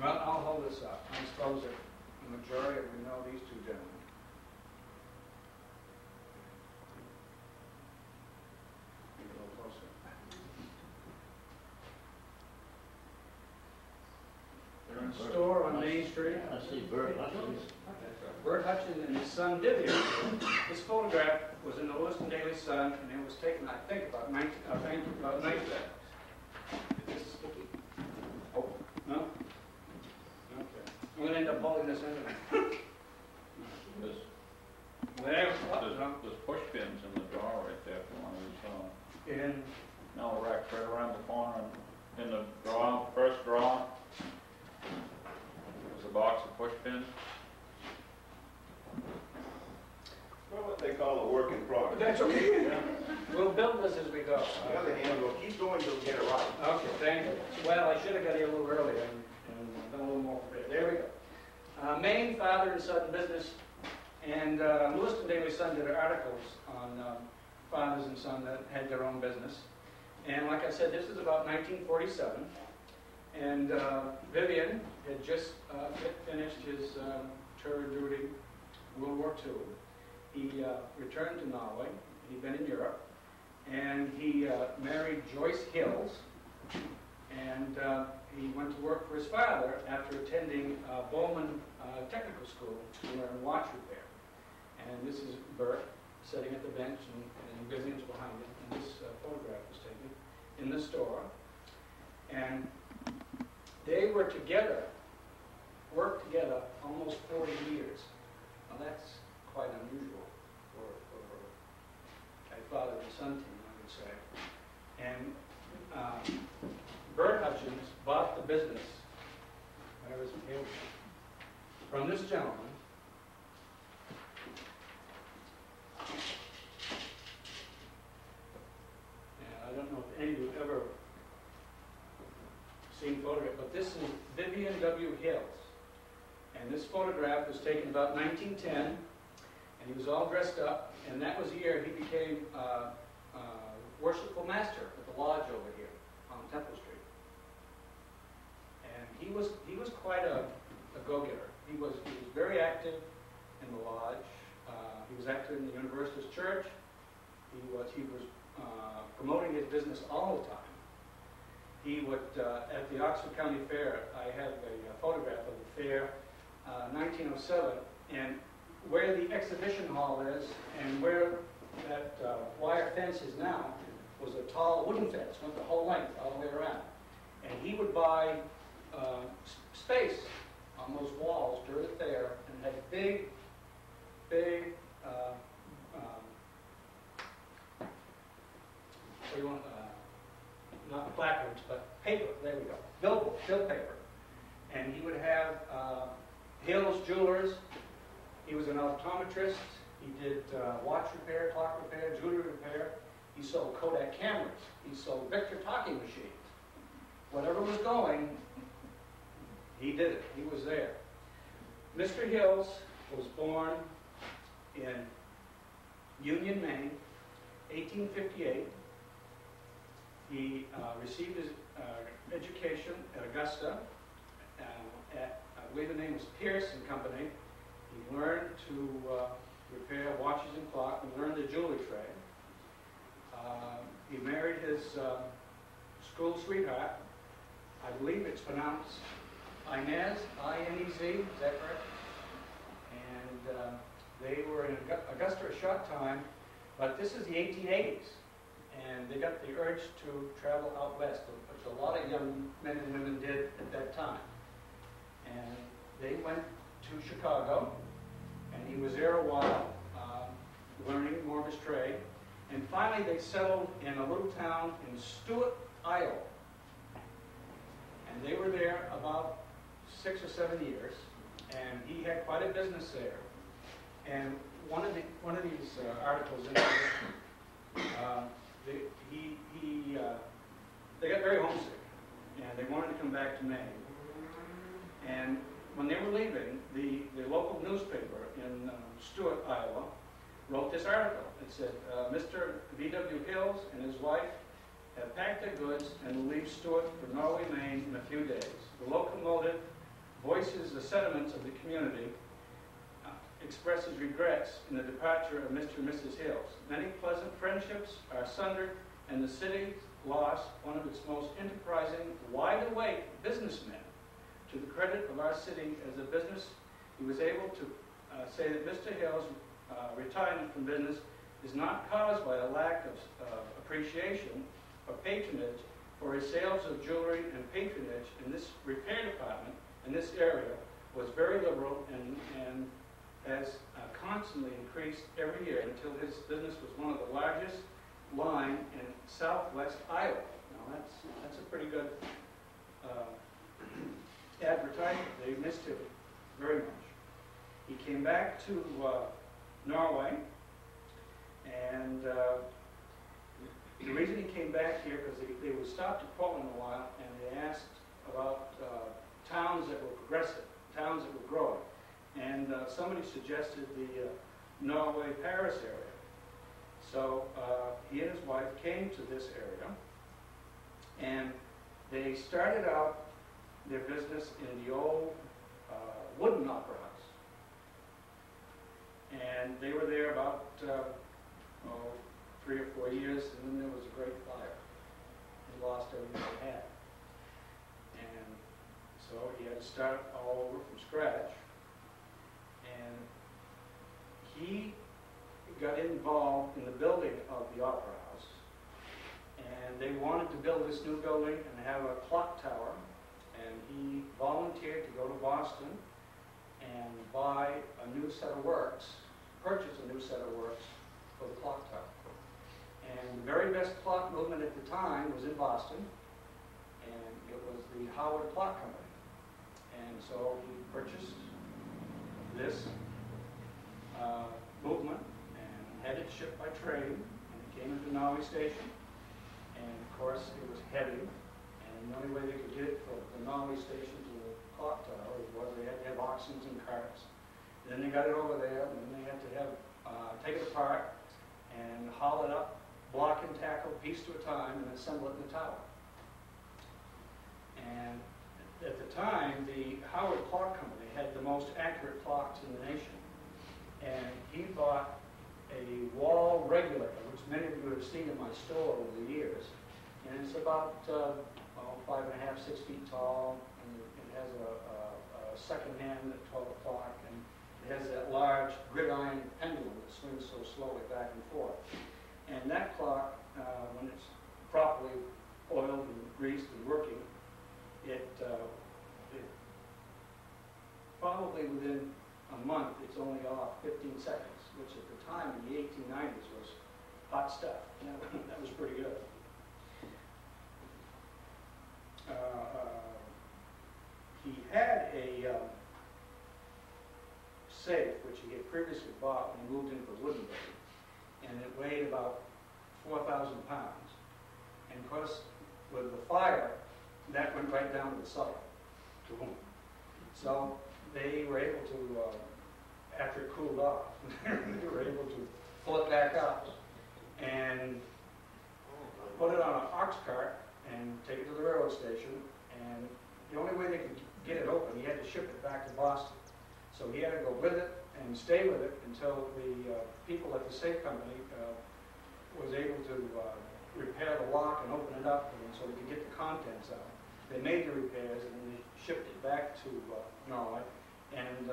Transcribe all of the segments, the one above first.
Well, I'll hold this up. I suppose that the majority of you know these two gentlemen. Get a little closer. They're in a store on Main Street. I see Bert Hutchins. Bert Hutchins and his son Vivian. This photograph was in the Lewiston Daily Sun, and it was taken, I think, about 19. Is this sticky? Oh, no? Okay. I'm going to end up holding this anyway. There's push pins in the drawer right there for one of these. In No, right around the corner, in the drawer, first drawer. There's a box of push pins. Well, what they call a work in progress. That's okay. Yeah. We'll build this as we go. On the other hand, we'll keep going till we get it right. Okay, thank you. Well, I should have got here a little earlier and done a little more prepared. There we go. Maine father and son business, and Lewiston Daily Sun did articles on fathers and son that had their own business. And like I said, this is about 1947, and Vivian had just finished his tour of duty, World War II. He returned to Norway. He'd been in Europe, and he married Joyce Hills, and he went to work for his father after attending Bowman Technical School to learn watch repair. And this is Bert sitting at the bench, and Vivian's behind him, and this photograph was taken in the store. And they were together, worked together almost 40 years. Now that's quite unusual for a father and son team, I would say. And Bert Hutchins bought the business, where is it here, from this gentleman. And I don't know if any of you have ever seen photograph, but this is Vivian W. Hills. And this photograph was taken about 1910, and he was all dressed up, and that was the year he became worshipful master at the lodge over here on Temple Street. And he was quite a go-getter. He was very active in the lodge. He was active in the Universalist Church. He was promoting his business all the time. He would, at the Oxford County Fair, I have a photograph of the fair, 1907, and where the exhibition hall is and where that wire fence is now was a tall wooden fence, went the whole length all the way around. And he would buy space on those walls during the fair and had big, what do you want, not placards, but paper, there we go, bill paper. And he would have Hutchins Jewelers. He was an optometrist. He did watch repair, clock repair, jewelry repair. He sold Kodak cameras. He sold Victor talking machines. Whatever was going, he did it. He was there. Mr. Hills was born in Union, Maine, 1858. He received his education at Augusta. I believe the name was Pierce and Company. He learned to repair watches and clocks and learned the jewelry trade. He married his school sweetheart. I believe it's pronounced Inez, I-N-E-Z, is that correct? And they were in Augusta a short time, but this is the 1880s. And they got the urge to travel out west, which a lot of young men and women did at that time. And they went to Chicago, and he was there a while, learning more of his trade. And finally they settled in a little town in Stewart, Iowa. And they were there about 6 or 7 years, and he had quite a business there. And one of these articles in there, they got very homesick, and they wanted to come back to Maine. And when they were leaving, the local newspaper in Stewart, Iowa, wrote this article. It said, Mr. V.W. Hills and his wife have packed their goods and will leave Stewart for Norway, Maine in a few days. The locomotive voices the sentiments of the community, expresses regrets in the departure of Mr. and Mrs. Hills. Many pleasant friendships are sundered, and the city lost one of its most enterprising, wide-awake businessmen. To the credit of our city as a business, he was able to say that Mr. Hill's retirement from business is not caused by a lack of appreciation or patronage, for his sales of jewelry and patronage in this repair department in this area was very liberal and has constantly increased every year until his business was one of the largest line in southwest Iowa. Now that's a pretty good advertisement. They missed him very much. He came back to Norway, and the reason he came back here, because they would stop to Portland a while, and they asked about towns that were progressive, towns that were growing. And somebody suggested the Norway-Paris area. So he and his wife came to this area, and they started out their business in the old wooden opera house. And they were there about 3 or 4 years, and then there was a great fire. He lost everything he had. And so he had to start all over from scratch. And he got involved in the building of the Opera House. And they wanted to build this new building and have a clock tower. And he volunteered to go to Boston and buy a new set of works, purchase a new set of works for the clock tower. And the very best clock movement at the time was in Boston, and it was the Howard Clock Company. And so he purchased this movement and had it shipped by train, and it came into Norway Station. And of course, it was heavy, and the only way they could get it from the Norway Station to the clock tower was they had to have oxen and carts. Then they got it over there, and then they had to have take it apart and haul it up, block and tackle, piece to a time, and assemble it in the tower. And at the time, the Howard Clock Company had the most accurate clocks in the nation. And he bought a wall regulator, which many of you have seen in my store over the years. And it's about 5.5, 6 feet tall, and it has a second hand at 12 o'clock, and it has that large gridiron pendulum that swings so slowly back and forth. And that clock, when it's properly oiled and greased and working, it probably within a month, it's only off 15 seconds, which at the time in the 1890s was hot stuff. That was pretty good. He had a safe, which he had previously bought when he moved into the wooden building, and it weighed about 4,000 pounds. And of course, with the fire, that went right down to the cellar. So they were able to, after it cooled off, they were able to pull it back up and put it on an ox cart and take it to the railroad station. And the only way they could get it open, he had to ship it back to Boston. So he had to go with it and stay with it until the people at the safe company was able to repair the lock and open it up, and so we could get the contents out. They made the repairs and then they shipped it back to Norway, and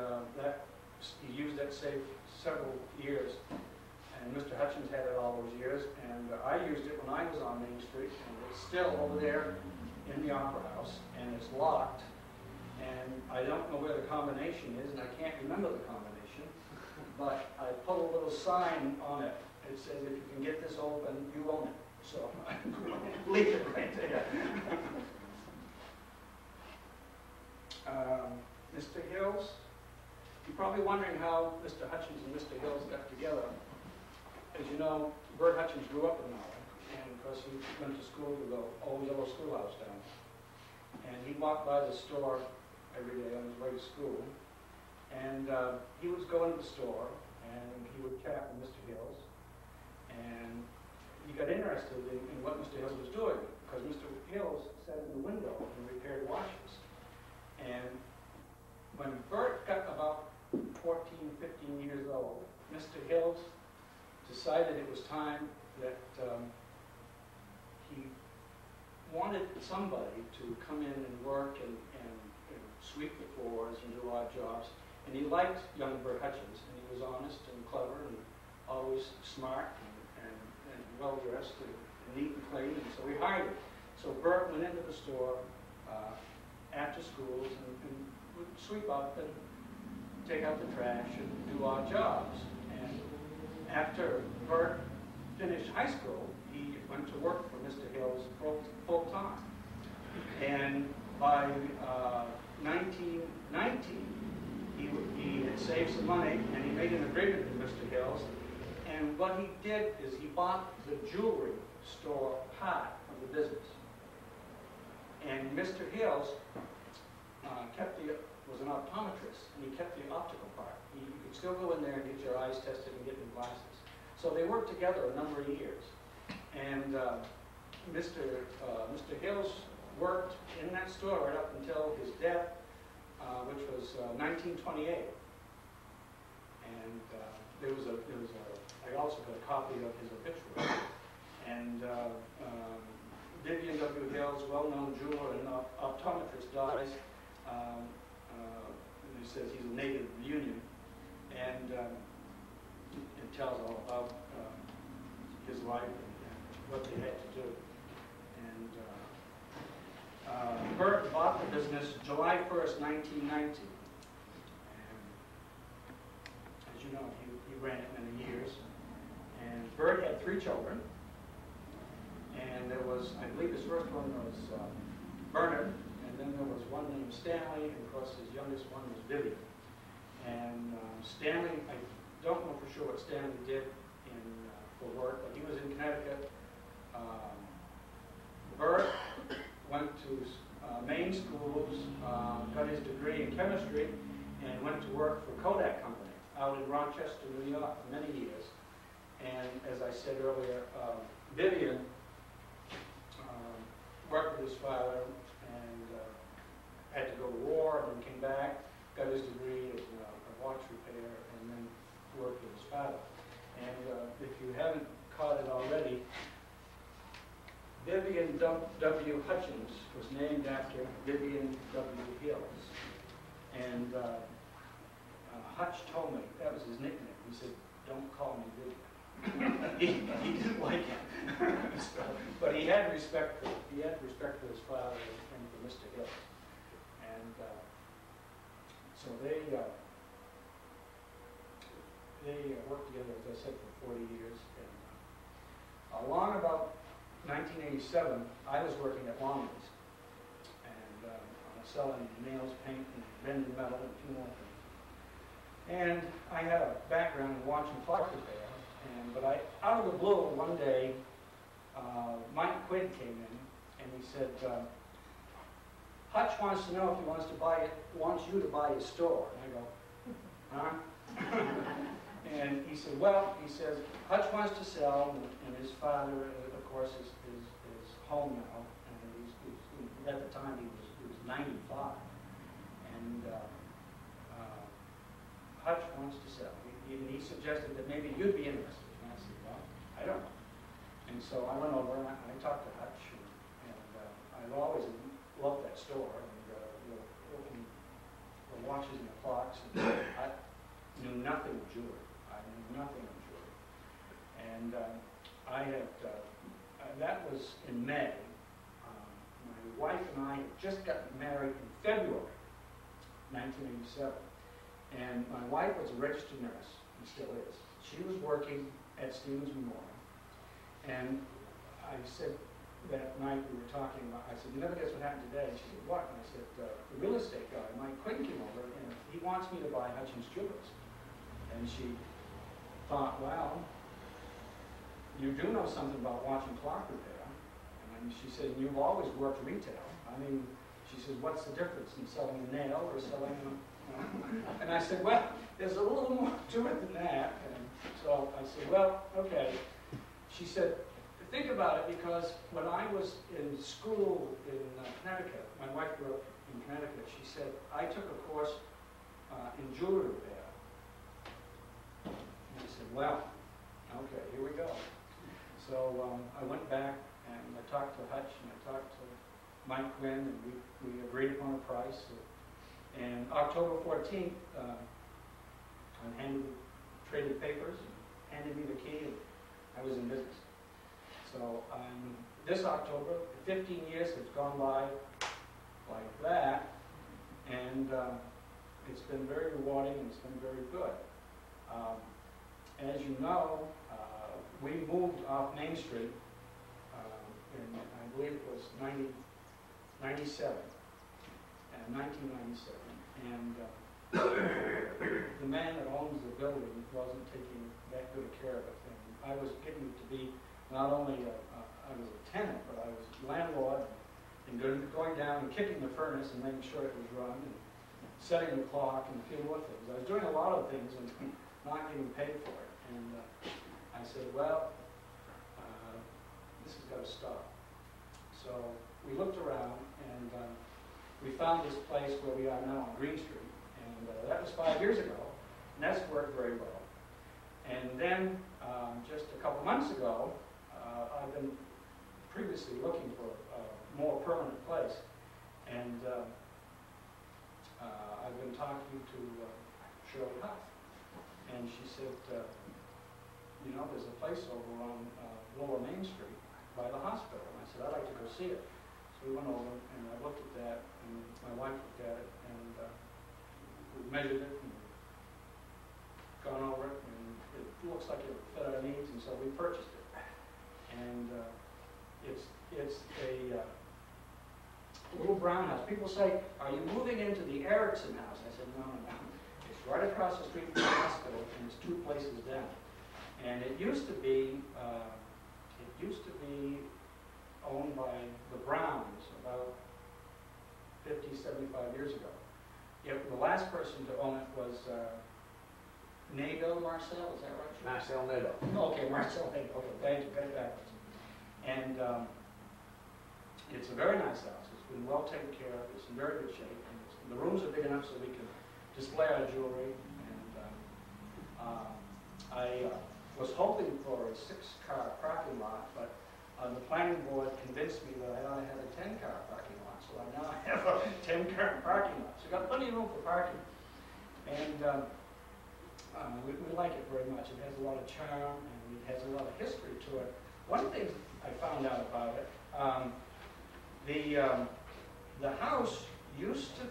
he used that safe several years. And Mr. Hutchins had it all those years, and I used it when I was on Main Street, and it's still over there in the Opera House, and it's locked. And I don't know where the combination is, and I can't remember the combination, but I put a little sign on it. It says, if you can get this open, you own it. So I'm going to leave it right there. Mr. Hills, you're probably wondering how Mr. Hutchins and Mr. Hills got together. As you know, Bert Hutchins grew up in Norway, and of course he went to school to the old yellow schoolhouse down there. And he walked by the store every day on his way to school, and he would go into the store, and he would chat with Mr. Hills, and he got interested in what Mr. Hills was doing, because Mr. Hills sat in the window and repaired watches. And Mr. Hills decided it was time that he wanted somebody to come in and work and sweep the floors and do odd jobs. And he liked young Bert Hutchins, and he was honest and clever and always smart and well-dressed and neat and clean, and so we hired him. So Bert went into the store after schools and would sweep up and take out the trash and do odd jobs. And after Bert finished high school, he went to work for Mr. Hills full-time. And by 1919, he had saved some money, and he made an agreement with Mr. Hills. And what he did is he bought the jewelry store part of the business. And Mr. Hills was an optometrist, and he kept the optical part. You could still go in there and get your eyes tested and get new glasses. So they worked together a number of years. And Mr. Hills worked in that store right up until his death, which was 1928. And I also got a copy of his obituary. And Vivian W. Hills, well-known jeweler and optometrist, dies. He says he's a native of the Union, and it tells all about his life and what they had to do. And Bert bought the business July 1st, 1919. And as you know, he ran it many years. And Bert had 3 children. And there was, I believe his first one was Bernard, and then there was one named Stanley, and of course his youngest one was Vivian. And Stanley, I don't know for sure what Stanley did for work, but he was in Connecticut. Bert went to Maine schools, got his degree in chemistry, and went to work for Kodak Company out in Rochester, New York, for many years. And as I said earlier, Vivian worked with his father and had to go to war, and then came back, got his degree in watch repair, and then worked with his father. And if you haven't caught it already, Vivian W. Hutchins was named after Vivian W. Hills. And Hutch told me, that was his nickname. He said, "Don't call me Vivian." he didn't like it. So, but he had respect for his father and for Mr. Hills. And so they worked together, as I said, for 40 years. And along about 1987, I was working at Longley's and selling nails, paint, and bending metal, and a few more things. And I had a background in watching clock repair. But out of the blue, one day, Mike Quinn came in and he said, "Hutch wants to know if he wants you to buy his store." And I go, "Huh?" And he said, "Well," he says, "Hutch wants to sell, and his father, of course, is home now, and at the time he was 95, and Hutch wants to sell." And he suggested that maybe you'd be interested. And I said, "Well, I don't know." And so I went over and I talked to Hutch, and I've always loved that store, and the watches and the clocks. And I knew nothing of jewelry. And I had, that was in May. My wife and I had just gotten married in February 1987. And my wife was a registered nurse, and still is. She was working at Stevens Memorial. And I said, that night we were talking about, I said, "You never guess what happened today?" And she said, "What?" And I said, "The real estate guy, Mike Quinn, came over, and he wants me to buy Hutchins Jewelers." And she thought, "Well, you do know something about watching clock repair." And she said, "You've always worked retail. I mean," she says, "what's the difference in selling a nail or selling a..." And I said, "Well, there's a little more to it than that." And so I said, "Well, okay." She said, "Think about it, because when I was in school in Connecticut, my wife grew up in Connecticut, she said, I took a course in jewelry repair. I said, well, okay, here we go. So I went back and I talked to Hutch and I talked to Mike Quinn, and we agreed upon a price. And October 14th, I traded papers, and handed me the key, and I was in business. So this October, 15 years have gone by like that, and it's been very rewarding and it's been very good. As you know, we moved off Main Street in, I believe it was 1997, and the man that owns the building wasn't taking that good a care of it, and I was getting to be not only I was a tenant, but I was a landlord, and going down and kicking the furnace and making sure it was run, and setting the clock and a few more things. I was doing a lot of things and not getting paid for it. And I said, well, this has got to stop. So we looked around and we found this place where we are now on Green Street. And that was 5 years ago, and that's worked very well. And then just a couple months ago, I've been previously looking for a more permanent place. And I've been talking to Shirley Huff, and she said, you know, there's a place over on Lower Main Street by the hospital. And I said, I'd like to go see it. So we went over, and I looked at that, and my wife looked at it, and we measured it, and gone over it, and it looks like it fit our needs, and so we purchased it. And it's a little brown house. People say, are you moving into the Erickson house? I said, no. It's right across the street from the hospital, and it's 2 places down. And it used to be owned by the Browns about 50, 75 years ago. The last person to own it was Nadeau Marcel, is that right? Marcel Nadeau. Okay, Marcel Nadeau. Okay, thank you. Got it backwards. And it's a very nice house. It's been well taken care of. It's in very good shape. And the rooms are big enough so we can display our jewelry. And I was hoping for a 6-car parking lot, but the planning board convinced me that I ought to have a 10-car parking lot. So I now have a 10-car parking lot. So we've got plenty of room for parking. And we like it very much. It has a lot of charm, and it has a lot of history to it. One thing I found out about it, the house used to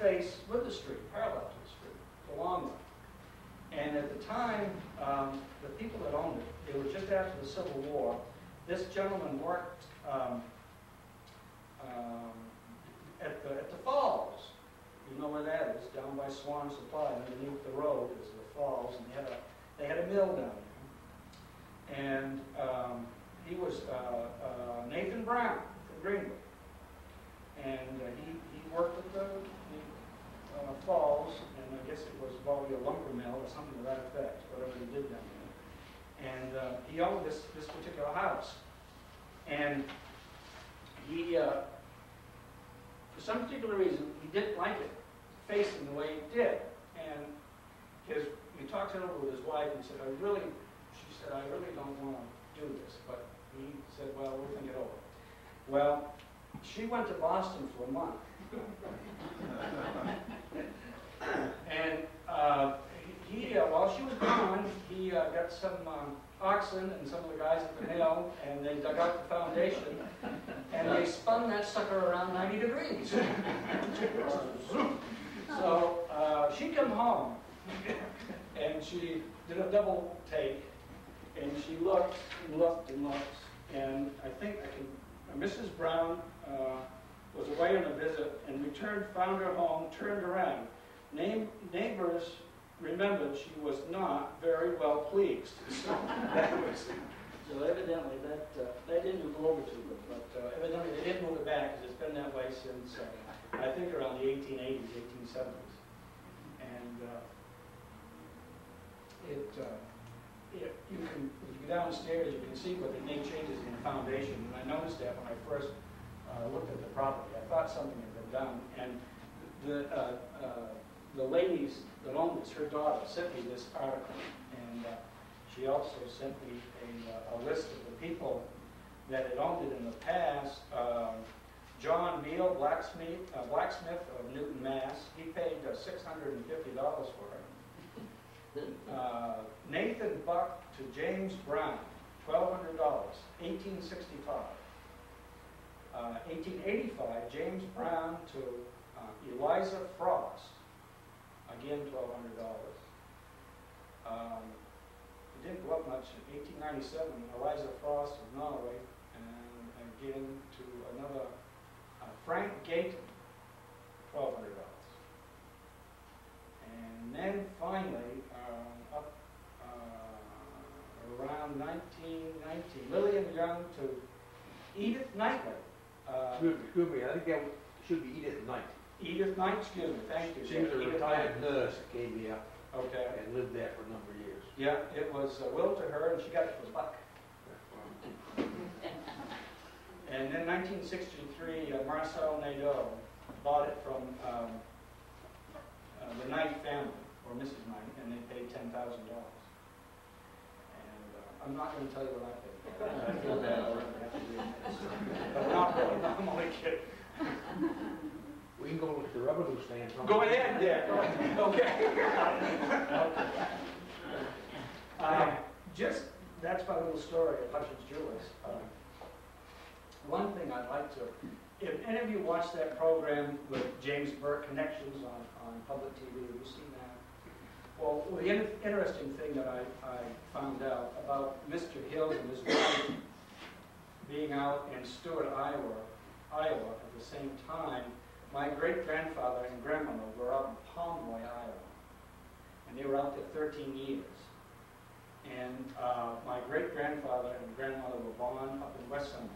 face with the street, parallel to the street, the long one. And at the time, the people that owned it, it was just after the Civil War. This gentleman worked at the falls. You know where that is, down by Swan Supply, underneath the road is the falls, and they had a mill down there. And he was Nathan Brown from Greenwood, and he worked at the falls, and I guess it was probably a lumber mill or something to that effect, whatever he did down there. And he owned this particular house, and he, for some particular reason, he didn't like it facing the way it did. And he talked it over with his wife and said, I really don't want to do this. But he said, well, we'll think it over. Well, she went to Boston for a month. And while she was gone, he got some oxen and some of the guys at the mill, and they dug out the foundation, and they spun that sucker around 90 degrees. So she come home, and she did a double take, and she looked and looked and looked, and I think Mrs. Brown was away on a visit and returned, found her home, turned around. Neighbors remembered she was not very well pleased. So evidently that didn't go over too good, but evidently they did move it back because it's been that way since I think around the 1880s, 1870s. And if you go downstairs, you can see where they made changes in the foundation. And I noticed that when I first looked at the property. I thought something had been done. And the ladies that owned this, her daughter, sent me this article, and she also sent me a list of the people that had owned it in the past. John Beal, blacksmith of Newton, Mass. He paid $650 for it. Nathan Buck to James Brown, $1,200, 1865. 1885, James Brown to Eliza Frost, again $1,200. It didn't go up much. In 1897, Eliza Frost of Norway, and again to another Frank Gayton, $1,200. And then finally, up around 1990, Lillian Young to Edith Knightley. Excuse me, I think that should be Edith Knight. Edith Knight, excuse me, thank you. She was a Edith retired Knight. nurse that came here Okay. and lived there for a number of years. Yeah, it was willed to her, and she got it for a buck. And then 1963, Marcel Nadeau bought it from the Knight family, or Mrs. Knight, and they paid $10,000. And I'm not going to tell you what I paid. I feel bad already. But not really, no, I'm only kidding. We can go look at the revenue stand. Go ahead, yeah, go ahead. Okay. Just, that's my little story of Hutchins Jewelers. One thing I'd like to, if any of you watch that program with James Burke, Connections on public TV, have you seen that? Well, the interesting thing that I found out about Mr. Hills and his wife being out in Stewart, Iowa at the same time, my great-grandfather and grandmother were out in Pomeroy, Iowa, and they were out there 13 years. And my great-grandfather and grandmother were born up in West Sumner,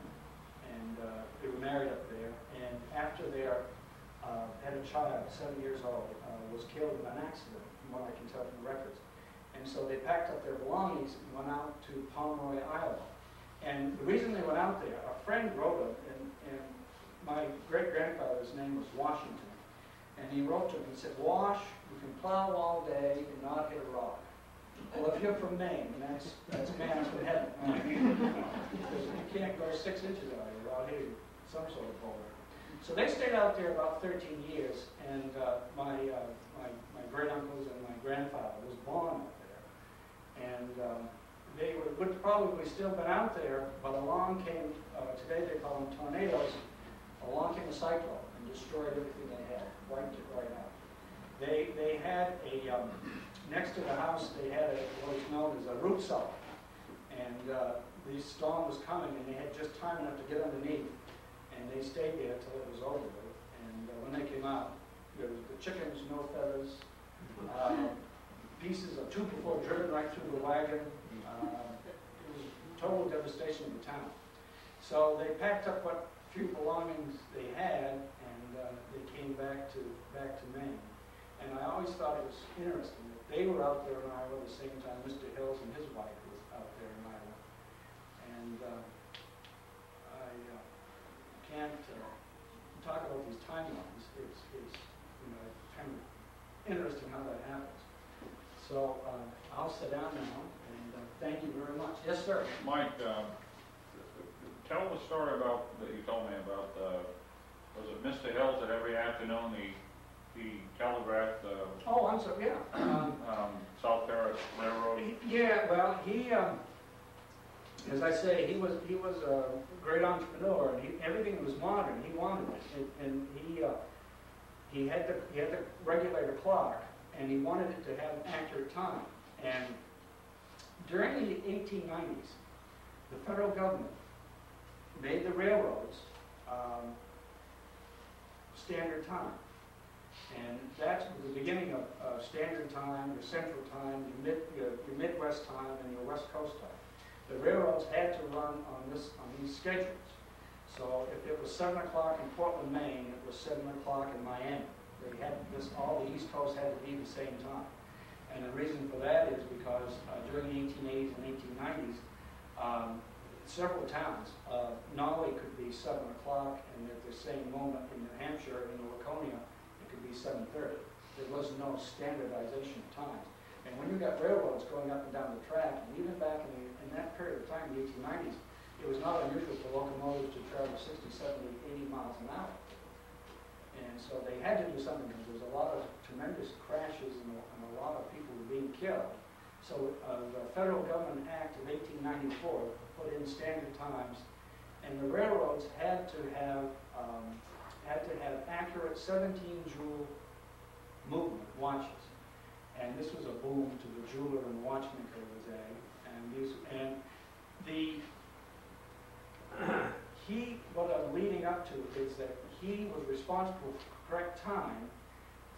and they were married up there. And after they had a child, 7 years old, was killed in an accident, from what I can tell from the records. And so they packed up their belongings and went out to Pomeroy, Iowa. And the reason they went out there, a friend wrote it, and my great-grandfather's name was Washington. And he wrote to him and said, "Wash, you can plow all day and not hit a rock." Well, if you're from Maine, that's man's from heaven. Because you can't go 6 inches out here without hitting some sort of boulder. So they stayed out there about 13 years, and my great-uncles and my grandfather was born out there. And they would probably still been out there, but along came, today they call them tornadoes, along came a cyclone and destroyed everything they had, wiped it right out. They had next to the house, they had what is known as a root cellar. And the storm was coming, and they had just time enough to get underneath. And they stayed there until it was over with. And when they came out, there was the chickens, no feathers, pieces of 2x4 driven right through the wagon. It was total devastation of the town. So they packed up what few belongings they had, and they came back to Maine. And I always thought it was interesting that they were out there in Iowa at the same time Mr. Hills and his wife was out there in Iowa. And I can't talk about these timelines. It's kind of interesting how that happens. So I'll sit down now, and thank you very much. Yes, sir. Mike, tell the story about that you told me about. Was it Mr. Hills that every afternoon he telegraphed the Oh, I'm sorry. Yeah. South Paris Railroad? Yeah. Well, he, as I say, he was a great entrepreneur, and everything that was modern, he wanted it, and he had the regulator clock, and he wanted it to have an accurate time. And during the 1890s, the federal government made the railroads standard time. And that's the beginning of standard time, your central time, your Midwest time, and your West Coast time. The railroads had to run on these schedules. So if it was 7 o'clock in Portland, Maine, it was 7 o'clock in Miami. They had all the East Coast had to be the same time. And the reason for that is because during the 1880s and 1890s, several towns, Norway could be 7 o'clock, and at the same moment in New Hampshire, in Laconia, it could be 7:30. there was no standardization of times. And when you got railroads going up and down the track, and even back in that period of time, the 1890s, it was not unusual for locomotives to travel 60, 70, 80 miles an hour. And so they had to do something because there was a lot of tremendous crashes and a lot of people were being killed. So the Federal Government Act of 1894 put in standard times, and the railroads had to have accurate 17-joule movement watches. And this was a boom to the jeweler and watchmaker of the day. What I'm leading up to is that he was responsible for correct time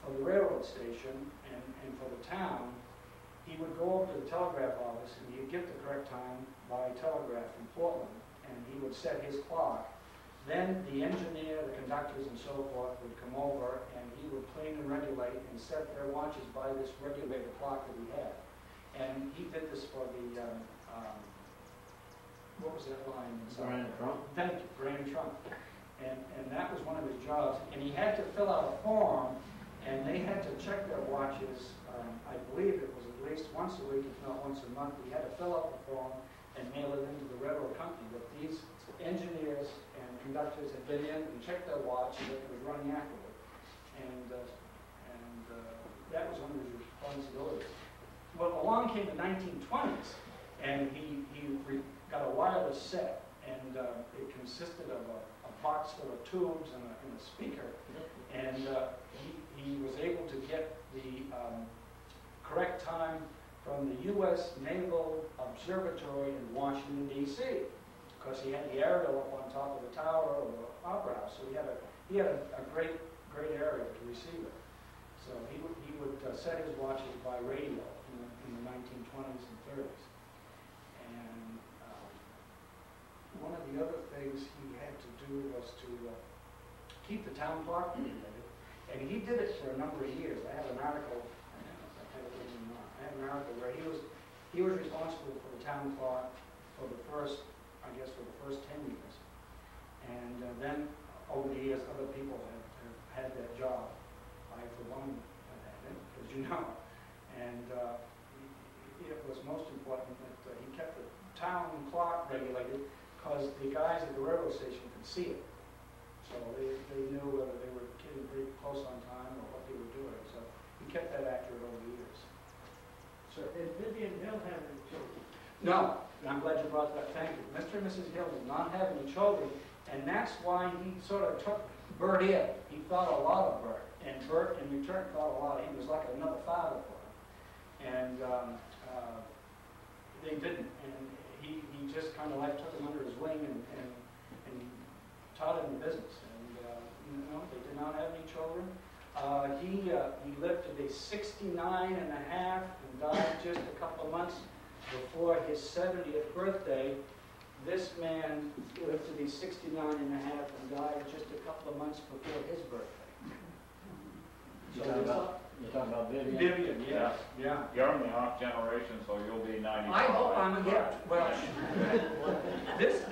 for the railroad station and for the town. He would go over to the telegraph office and he'd get the correct time by telegraph from Portland, and he would set his clock. Then the engineer, the conductors, and so forth would come over, and he would clean and regulate and set their watches by this regulated clock that he had. And he did this for the, what was that line? Grand Trunk. Thank you, Grand Trunk. And that was one of his jobs. And he had to fill out a form, and they had to check their watches. I believe it was at least once a week, if not once a month. He had to fill out the form and mail it into the railroad company. But these engineers and conductors had been in and checked their watch and it was running accurately. And that was one of his responsibilities. Well, along came the 1920s, and he got a wireless set, and it consisted of a box full of tubes and a speaker, and he was able to get the correct time from the U.S. Naval Observatory in Washington, D.C., because he had the aerial up on top of the tower of the Opera House, so he had a great area to receive it. So he would set his watches by radio in the 1920s and 30s. And one of the other things he had to do was to keep the town clock regulated, and he did it for a number of years. I have an article. I have an article where he was responsible for the town clock for the first 10 years, and then over the years, other people have had that job. I, for one, have had it, as you know, and it was most important that he kept the town clock regulated, because the guys at the railroad station could see it. So they knew whether they were getting pretty close on time or what they were doing. So he kept that accurate over the years. So did Vivian Hill have any children? No, and I'm glad you brought that. Thank you. Mr. and Mrs. Hill did not have any children, and that's why he sort of took Bert in. He thought a lot of Bert, and Bert in return thought a lot. He was like another father for him. And they didn't, and he just kind of took him under his wing and taught him the business. And they did not have any children. He lived to be 69 and a half and died just a couple of months before his 70th birthday. This man lived to be 69 and a half and died just a couple of months before his birthday. You're talking about Vivian? Vivian, yes. Yeah. You're in the off generation, so you'll be 95. I hope I'm, yeah, well, this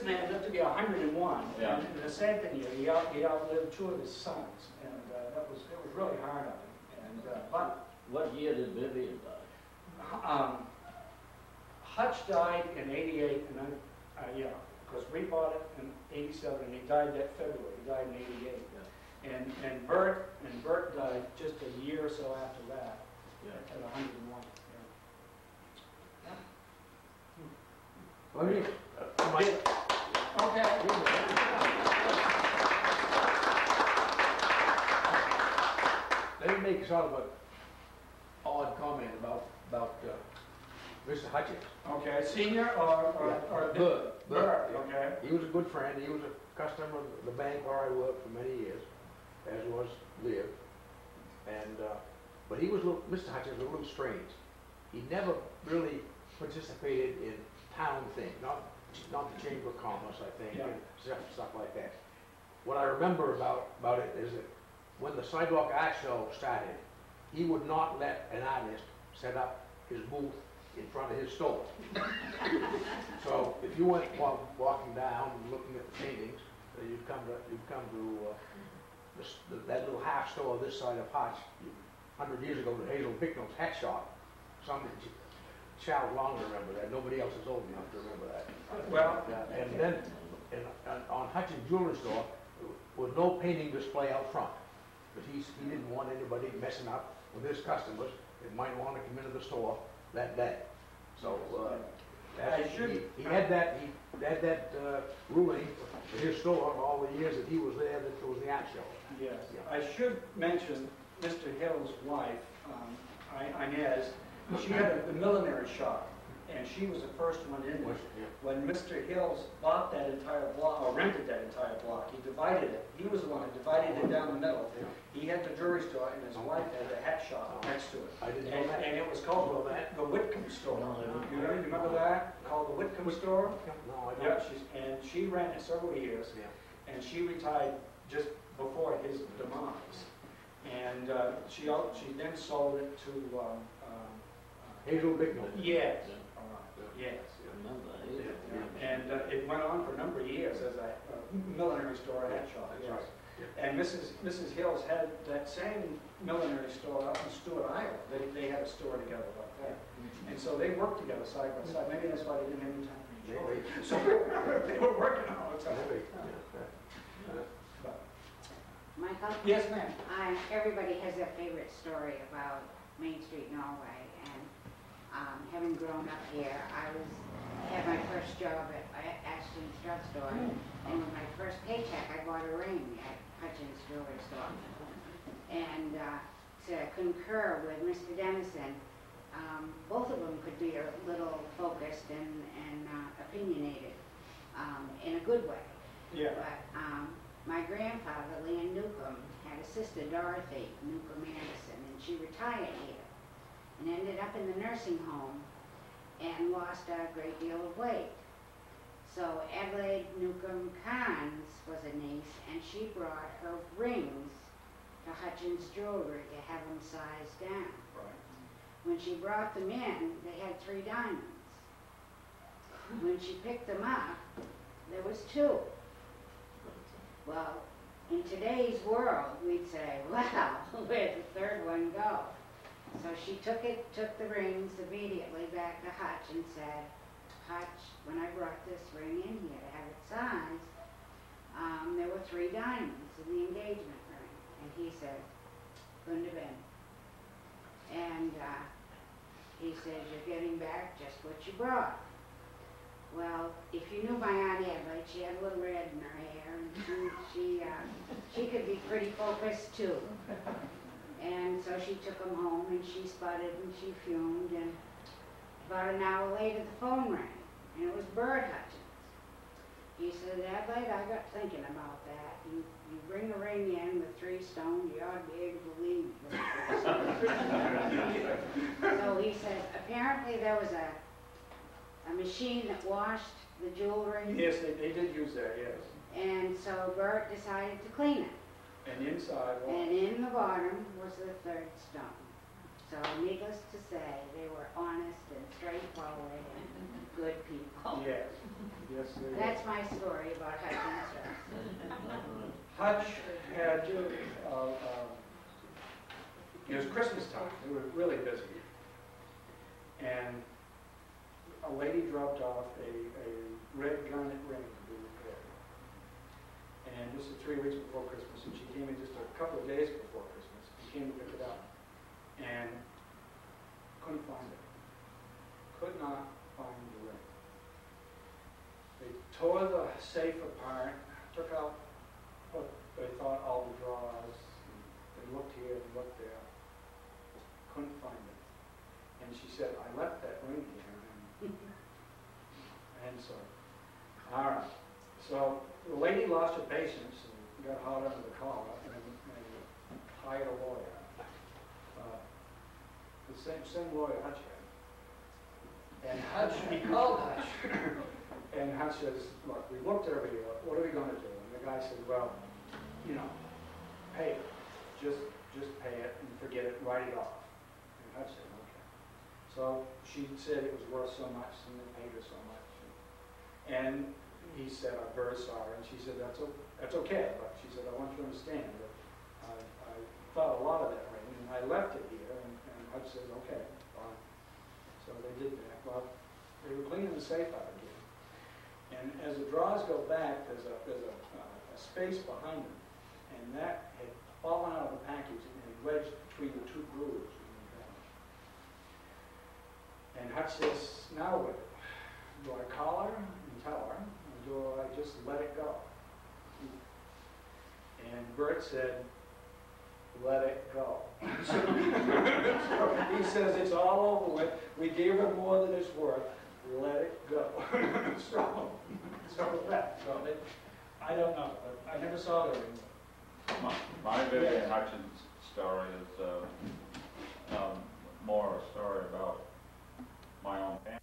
man lived to be 101. Yeah. And the sad thing is, he outlived two of his sons, and it was really hard on him. And but What year did Vivian die? Hutch died in '88, and yeah, because we bought it in '87, and he died that February. He died in '88. Yeah. And Bert died just a year or so after that, Yeah. at 101. Okay. Let me make sort of an odd comment about Mr. Hutchins. Okay, senior or Bert, yeah. okay. He was a good friend. He was a customer of the bank where I worked for many years, as was Liv. And but Mr. Hutchins was a little strange. He never really participated in town things, not the Chamber of Commerce, I think, Yeah. and stuff like that. What I remember about it is that when the Sidewalk Art Show started, he would not let an artist set up his booth in front of his store. So if you went walking down and looking at the paintings, you'd come to that little half store this side of Hutch, 100 years ago, the Hazel Bicknell's hat shop. Some child long to remember that. Nobody else is old enough to remember that. Well, And then on Hutchins Jewelers store, with no painting display out front. But he didn't want anybody messing up with his customers that might want to come into the store that day. So he had that ruling in his store all the years that he was there, that there was the art show. yes, Yeah. I should mention Mr. Hill's wife, Inez. She had a millinery shop, and she was the first one in there. When Mr. Hills bought that entire block, or rented that entire block, he divided it. He was the one that divided it down the middle. He had the jewelry store, and his wife had the hat shop next to it. I didn't know that. And it was called the Whitcomb store. You remember that? Called the Whitcomb store? No, I Yeah, don't. and she ran it several years, Yeah. and she retired just before his demise. And she then sold it to, Hazel Bicknell. yes, yes. Remember, And it went on for a number of years as a millinery store, hat shop, That's yes. right. And Mrs. Hills had that same millinery store up in Stewart, Iowa. They had a store together up there. And so they worked together side by side. Maybe that's why they didn't have any time for each other. So they were working all the time. But- Michael? Yes, ma'am. Everybody has their favorite story about Main Street, Norway, and having grown up here, had my first job at Ashton's drugstore, and with my first paycheck, I bought a ring at Hutchins Jewelers store. And to concur with Mr. Dennison, both of them could be a little focused and opinionated in a good way. Yeah. But my grandfather, Leon Newcomb, had a sister, Dorothy Newcomb Anderson, and she retired here and ended up in the nursing home and lost a great deal of weight. So Adelaide Newcomb Carnes was a niece, and she brought her rings to Hutchins Jewelry to have them sized down. Right. When she brought them in, they had 3 diamonds. When she picked them up, there was 2. Well, in today's world, we'd say, wow, where'd the 3rd one go? So she took the rings immediately back to Hutch and said, Hutch, when I brought this ring in here to have it sized, there were 3 diamonds in the engagement ring. And he said, couldn't have been. And he says, you're getting back just what you brought. Well, if you knew my Aunt Adelaide, she had a little red in her hair, and she could be pretty focused too. And so she took them home, and she sputtered, and she fumed, and about an hour later the phone rang, and it was Bert Hutchins. He said, Adelaide, I got thinking about that. You bring the ring in with 3 stones, you ought to be able to leave with 3 stones. So he said, apparently there was a machine that washed the jewelry. Yes, they did use that, yes. And so Bert decided to clean it. And inside, well, And in the bottom was the 3rd stone. So needless to say, they were honest and straightforward and good people. yes. Yes, they were. That's my story about Hutchins. Hutch had, it was Christmas time, they were really busy. And a lady dropped off a red garnet ring to be repaired. And this is 3 weeks before Christmas, and she came in just a couple of days before Christmas. She came to pick it up, and couldn't find it. Could not find the ring. They tore the safe apart, took out what they thought all the drawers. They looked here and looked there. Couldn't find it. And she said, I left that ring here. And so, all right. So the lady lost her patience and got hot under the collar and hired a lawyer. The same lawyer Hutch had. And Hutch, he called Hutch. And Hutch says, look, we looked everywhere. What are we going to do? And the guy said, well, you know, pay it. Just pay it and forget it, write it off. And Hutch said, okay. So she said it was worth so much and they paid her so much. And he said, I'm very sorry. And she said, that's okay. But she said, I want you to understand that I left it here, and Hutch says, okay, fine. So they did that. Well, they were cleaning the safe out again. And as the drawers go back, there's a space behind them, and that had fallen out of the package and had wedged between the two grooves. And Hutch says, now what? Do I call her and tell her, or do I just let it go? And Bert said, let it go. So he says, it's all over with. We gave her more than it's worth. Let it go. so I don't know, but I never saw the ring. My Vivian Hutchins story is more a story about my own family.